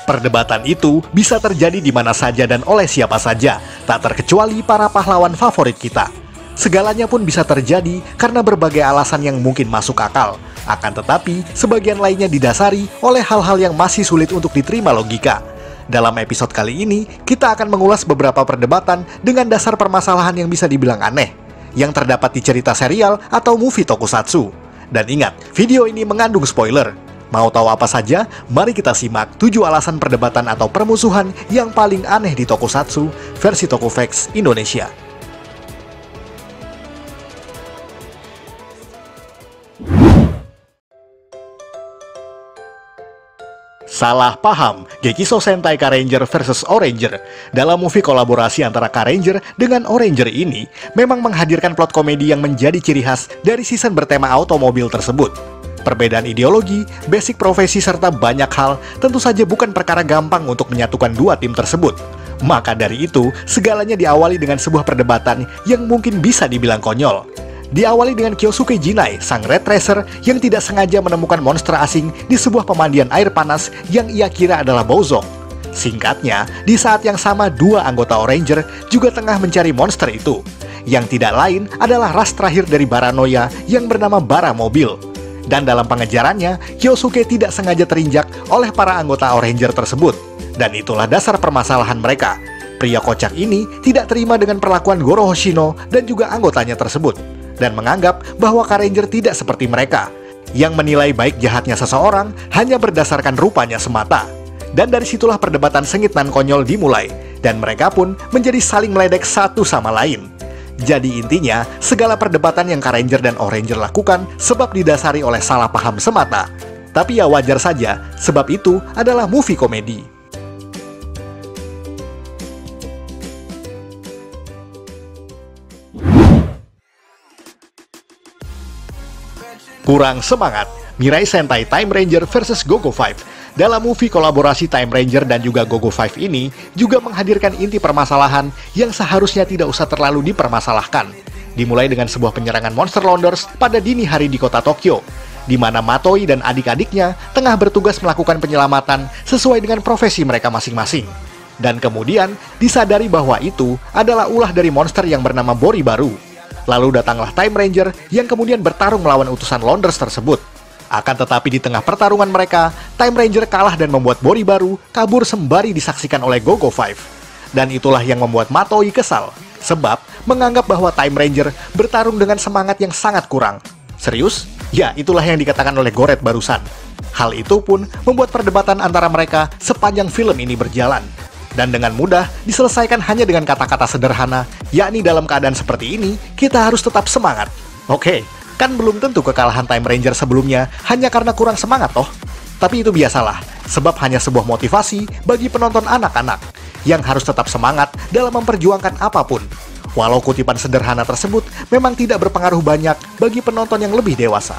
Perdebatan itu bisa terjadi di mana saja dan oleh siapa saja, tak terkecuali para pahlawan favorit kita. Segalanya pun bisa terjadi karena berbagai alasan yang mungkin masuk akal. Akan tetapi, sebagian lainnya didasari oleh hal-hal yang masih sulit untuk diterima logika. Dalam episode kali ini, kita akan mengulas beberapa perdebatan dengan dasar permasalahan yang bisa dibilang aneh, yang terdapat di cerita serial atau movie tokusatsu. Dan ingat, video ini mengandung spoiler. Mau tahu apa saja? Mari kita simak 7 alasan perdebatan atau permusuhan yang paling aneh di tokusatsu versi Tokufacts Indonesia. Salah paham, Gekiso Sentai K-Ranger vs Oranger. Dalam movie kolaborasi antara K-Ranger dengan Oranger ini, memang menghadirkan plot komedi yang menjadi ciri khas dari season bertema automobil tersebut. Perbedaan ideologi, basic profesi, serta banyak hal tentu saja bukan perkara gampang untuk menyatukan dua tim tersebut. Maka dari itu, segalanya diawali dengan sebuah perdebatan yang mungkin bisa dibilang konyol. Diawali dengan Kyosuke Jinai, sang Red Tracer yang tidak sengaja menemukan monster asing di sebuah pemandian air panas yang ia kira adalah Bozong. Singkatnya, di saat yang sama dua anggota Oranger juga tengah mencari monster itu, yang tidak lain adalah ras terakhir dari Baranoia yang bernama Bara Mobil. Dan dalam pengejarannya, Kyosuke tidak sengaja terinjak oleh para anggota Oranger tersebut. Dan itulah dasar permasalahan mereka. Pria kocak ini tidak terima dengan perlakuan Goro Hoshino dan juga anggotanya tersebut, dan menganggap bahwa K-Ranger tidak seperti mereka, yang menilai baik jahatnya seseorang hanya berdasarkan rupanya semata. Dan dari situlah perdebatan sengit dan konyol dimulai, dan mereka pun menjadi saling meledek satu sama lain. Jadi intinya, segala perdebatan yang K-Ranger dan Oranger lakukan sebab didasari oleh salah paham semata. Tapi ya wajar saja, sebab itu adalah movie komedi. Kurang semangat, Mirai Sentai Time Ranger vs Go-Go 5. Dalam movie kolaborasi Time Ranger dan juga Go-Go 5 ini juga menghadirkan inti permasalahan yang seharusnya tidak usah terlalu dipermasalahkan. Dimulai dengan sebuah penyerangan Monster Launders pada dini hari di kota Tokyo, di mana Matoi dan adik-adiknya tengah bertugas melakukan penyelamatan sesuai dengan profesi mereka masing-masing. Dan kemudian disadari bahwa itu adalah ulah dari monster yang bernama Boribaru. Lalu datanglah Time Ranger yang kemudian bertarung melawan utusan Launders tersebut. Akan tetapi di tengah pertarungan mereka, Time Ranger kalah dan membuat Boribaru kabur sembari disaksikan oleh Go-Go 5. Dan itulah yang membuat Matoi kesal, sebab menganggap bahwa Time Ranger bertarung dengan semangat yang sangat kurang. Serius? Ya, itulah yang dikatakan oleh Goret barusan. Hal itu pun membuat perdebatan antara mereka sepanjang film ini berjalan. Dan dengan mudah diselesaikan hanya dengan kata-kata sederhana, yakni dalam keadaan seperti ini, kita harus tetap semangat. Oke. Kan belum tentu kekalahan Time Ranger sebelumnya hanya karena kurang semangat toh. Tapi itu biasalah, sebab hanya sebuah motivasi bagi penonton anak-anak yang harus tetap semangat dalam memperjuangkan apapun. Walau kutipan sederhana tersebut memang tidak berpengaruh banyak bagi penonton yang lebih dewasa.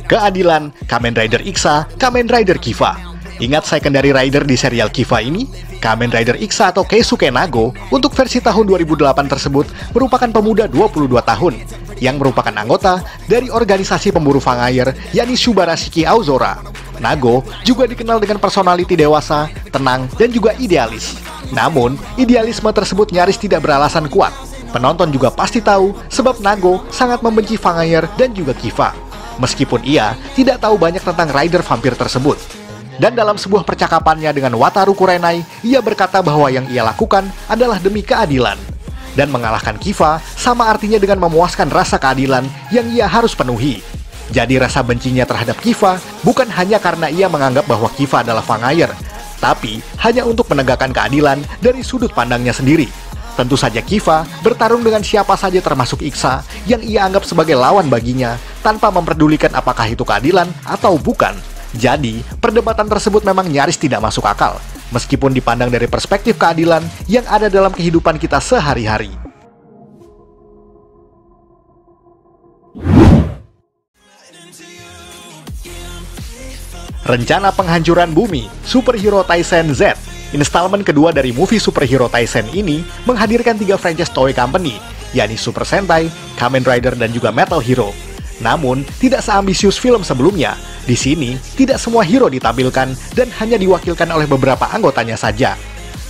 Keadilan, Kamen Rider Ixa, Kamen Rider Kiva. Ingat Secondary Rider di serial Kiva ini? Kamen Rider Ixa atau Keisuke Nago untuk versi tahun 2008 tersebut merupakan pemuda 22 tahun yang merupakan anggota dari organisasi pemburu Fangair yakni Subarashiki Aozora. Nago juga dikenal dengan personality dewasa, tenang, dan juga idealis. Namun, idealisme tersebut nyaris tidak beralasan kuat. Penonton juga pasti tahu sebab Nago sangat membenci Fangair dan juga Kiva, meskipun ia tidak tahu banyak tentang rider vampir tersebut. Dan dalam sebuah percakapannya dengan Wataru Kurenai, ia berkata bahwa yang ia lakukan adalah demi keadilan. Dan mengalahkan Kiva sama artinya dengan memuaskan rasa keadilan yang ia harus penuhi. Jadi rasa bencinya terhadap Kiva bukan hanya karena ia menganggap bahwa Kiva adalah Fangair, tapi hanya untuk menegakkan keadilan dari sudut pandangnya sendiri. Tentu saja Kiva bertarung dengan siapa saja termasuk Ixa yang ia anggap sebagai lawan baginya, tanpa memperdulikan apakah itu keadilan atau bukan. Jadi, perdebatan tersebut memang nyaris tidak masuk akal, meskipun dipandang dari perspektif keadilan yang ada dalam kehidupan kita sehari-hari. Rencana penghancuran bumi, Superhero Taisen Z. Installment kedua dari movie Superhero Taisen ini menghadirkan 3 franchise toy company, yakni Super Sentai, Kamen Rider, dan juga Metal Hero. Namun, tidak seambisius film sebelumnya. Di sini, tidak semua hero ditampilkan dan hanya diwakilkan oleh beberapa anggotanya saja.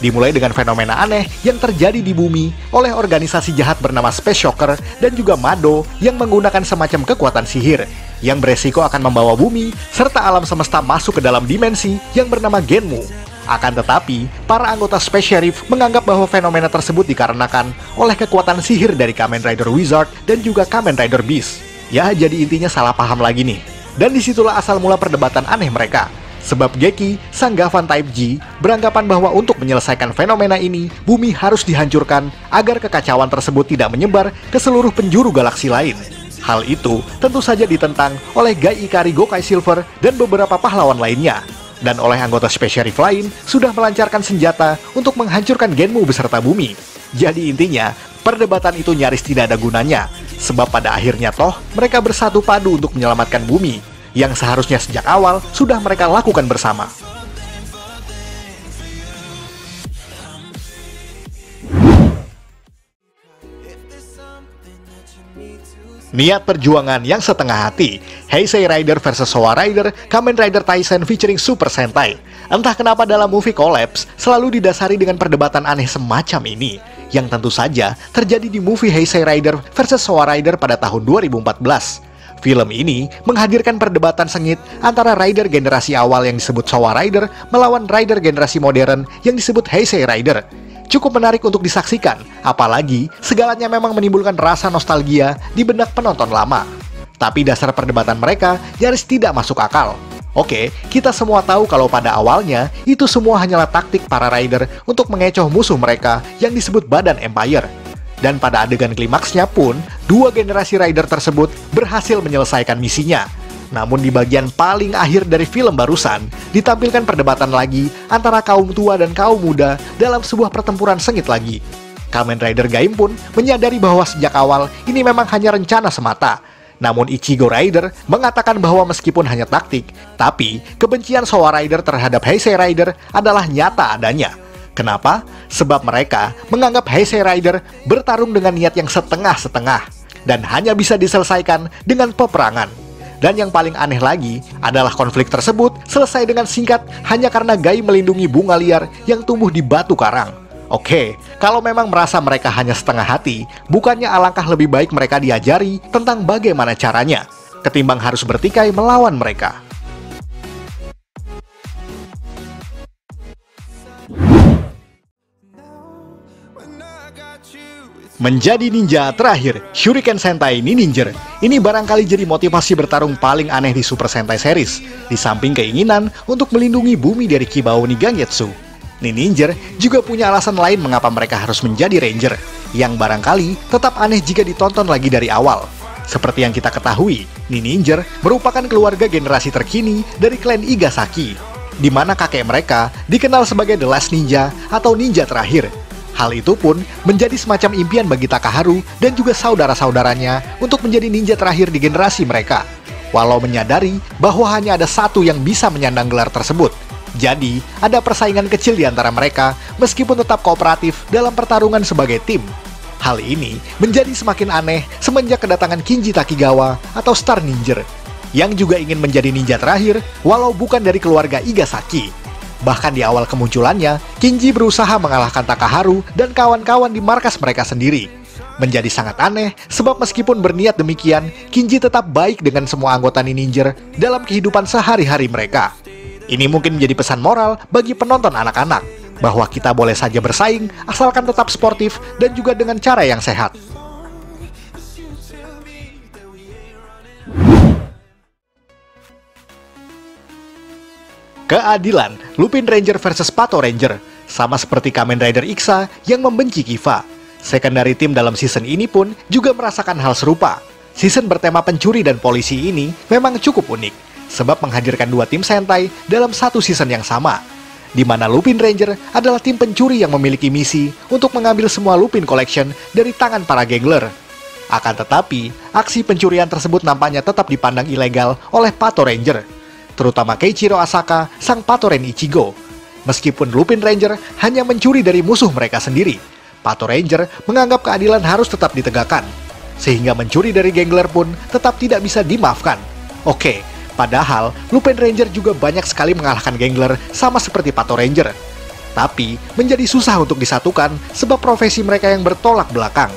Dimulai dengan fenomena aneh yang terjadi di bumi oleh organisasi jahat bernama Space Shocker dan juga Mado yang menggunakan semacam kekuatan sihir yang beresiko akan membawa bumi serta alam semesta masuk ke dalam dimensi yang bernama Genmu. Akan tetapi, para anggota Space Sheriff menganggap bahwa fenomena tersebut dikarenakan oleh kekuatan sihir dari Kamen Rider Wizard dan juga Kamen Rider Beast. Ya, jadi intinya salah paham lagi nih. Dan disitulah asal mula perdebatan aneh mereka. Sebab Geki, sang Gavan Type G, beranggapan bahwa untuk menyelesaikan fenomena ini, bumi harus dihancurkan agar kekacauan tersebut tidak menyebar ke seluruh penjuru galaksi lain. Hal itu tentu saja ditentang oleh Gai Ikari Gokai Silver dan beberapa pahlawan lainnya. Dan oleh anggota Space Sheriff lain, sudah melancarkan senjata untuk menghancurkan Genmu beserta bumi. Jadi intinya, perdebatan itu nyaris tidak ada gunanya. Sebab pada akhirnya toh, mereka bersatu padu untuk menyelamatkan bumi, yang seharusnya sejak awal sudah mereka lakukan bersama. Niat perjuangan yang setengah hati, Heisei Rider vs Showa Rider, Kamen Rider Taisen featuring Super Sentai. Entah kenapa dalam movie Collapse selalu didasari dengan perdebatan aneh semacam ini, yang tentu saja terjadi di movie Heisei Rider vs Showa Rider pada tahun 2014. Film ini menghadirkan perdebatan sengit antara Rider generasi awal yang disebut Showa Rider melawan Rider generasi modern yang disebut Heisei Rider. Cukup menarik untuk disaksikan, apalagi segalanya memang menimbulkan rasa nostalgia di benak penonton lama. Tapi dasar perdebatan mereka nyaris tidak masuk akal. Oke, kita semua tahu kalau pada awalnya itu semua hanyalah taktik para Rider untuk mengecoh musuh mereka yang disebut Badan Empire. Dan pada adegan klimaksnya pun, dua generasi Rider tersebut berhasil menyelesaikan misinya. Namun di bagian paling akhir dari film barusan, ditampilkan perdebatan lagi antara kaum tua dan kaum muda dalam sebuah pertempuran sengit lagi. Kamen Rider Gaim pun menyadari bahwa sejak awal ini memang hanya rencana semata. Namun Ichigo Rider mengatakan bahwa meskipun hanya taktik, tapi kebencian Showa Rider terhadap Heisei Rider adalah nyata adanya. Kenapa? Sebab mereka menganggap Heisei Rider bertarung dengan niat yang setengah-setengah dan hanya bisa diselesaikan dengan peperangan. Dan yang paling aneh lagi adalah konflik tersebut selesai dengan singkat hanya karena Gai melindungi bunga liar yang tumbuh di batu karang. Oke, kalau memang merasa mereka hanya setengah hati, bukannya alangkah lebih baik mereka diajari tentang bagaimana caranya, ketimbang harus bertikai melawan mereka. Menjadi ninja terakhir, Shuriken Sentai Ninja. Ini barangkali jadi motivasi bertarung paling aneh di Super Sentai series, di samping keinginan untuk melindungi bumi dari Kibao ni Gangetsu. Ninja juga punya alasan lain mengapa mereka harus menjadi Ranger, yang barangkali tetap aneh jika ditonton lagi dari awal. Seperti yang kita ketahui, Ninja merupakan keluarga generasi terkini dari klan Igasaki, di mana kakek mereka dikenal sebagai The Last Ninja atau ninja terakhir. Hal itu pun menjadi semacam impian bagi Takaharu dan juga saudara-saudaranya untuk menjadi ninja terakhir di generasi mereka. Walau menyadari bahwa hanya ada satu yang bisa menyandang gelar tersebut. Jadi, ada persaingan kecil di antara mereka meskipun tetap kooperatif dalam pertarungan sebagai tim. Hal ini menjadi semakin aneh semenjak kedatangan Kinji Takigawa atau Star Ninja, yang juga ingin menjadi ninja terakhir walau bukan dari keluarga Igasaki. Bahkan di awal kemunculannya, Kinji berusaha mengalahkan Takaharu dan kawan-kawan di markas mereka sendiri. Menjadi sangat aneh, sebab meskipun berniat demikian, Kinji tetap baik dengan semua anggota Ninja dalam kehidupan sehari-hari mereka. Ini mungkin menjadi pesan moral bagi penonton anak-anak, bahwa kita boleh saja bersaing, asalkan tetap sportif dan juga dengan cara yang sehat. Keadilan, Lupin Ranger versus Pato Ranger, sama seperti Kamen Rider Ixa yang membenci Kiva. Secondary Team dalam season ini pun juga merasakan hal serupa. Season bertema pencuri dan polisi ini memang cukup unik, sebab menghadirkan dua tim Sentai dalam satu season yang sama, di mana Lupin Ranger adalah tim pencuri yang memiliki misi untuk mengambil semua Lupin Collection dari tangan para gangler. Akan tetapi, aksi pencurian tersebut nampaknya tetap dipandang ilegal oleh Pato Ranger, terutama Keiichiro Asaka, sang Patoren Ichigo. Meskipun Lupin Ranger hanya mencuri dari musuh mereka sendiri, Pato Ranger menganggap keadilan harus tetap ditegakkan, sehingga mencuri dari gangler pun tetap tidak bisa dimaafkan. Oke, padahal Lupin Ranger juga banyak sekali mengalahkan gangler sama seperti Pato Ranger. Tapi menjadi susah untuk disatukan sebab profesi mereka yang bertolak belakang.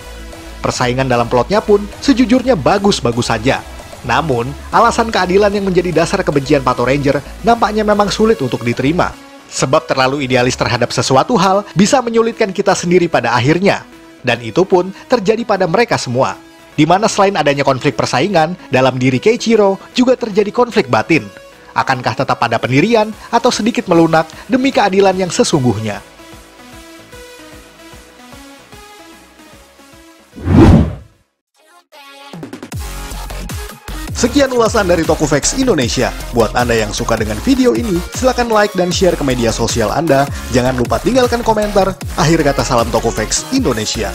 Persaingan dalam plotnya pun sejujurnya bagus-bagus saja. Namun, alasan keadilan yang menjadi dasar kebencian Pato Ranger nampaknya memang sulit untuk diterima. Sebab terlalu idealis terhadap sesuatu hal bisa menyulitkan kita sendiri pada akhirnya. Dan itu pun terjadi pada mereka semua. Di mana selain adanya konflik persaingan, dalam diri Keiichiro juga terjadi konflik batin. Akankah tetap ada pendirian atau sedikit melunak demi keadilan yang sesungguhnya? Sekian ulasan dari Tokufax Indonesia. Buat Anda yang suka dengan video ini, silakan like dan share ke media sosial Anda. Jangan lupa tinggalkan komentar. Akhir kata, salam Tokufax Indonesia.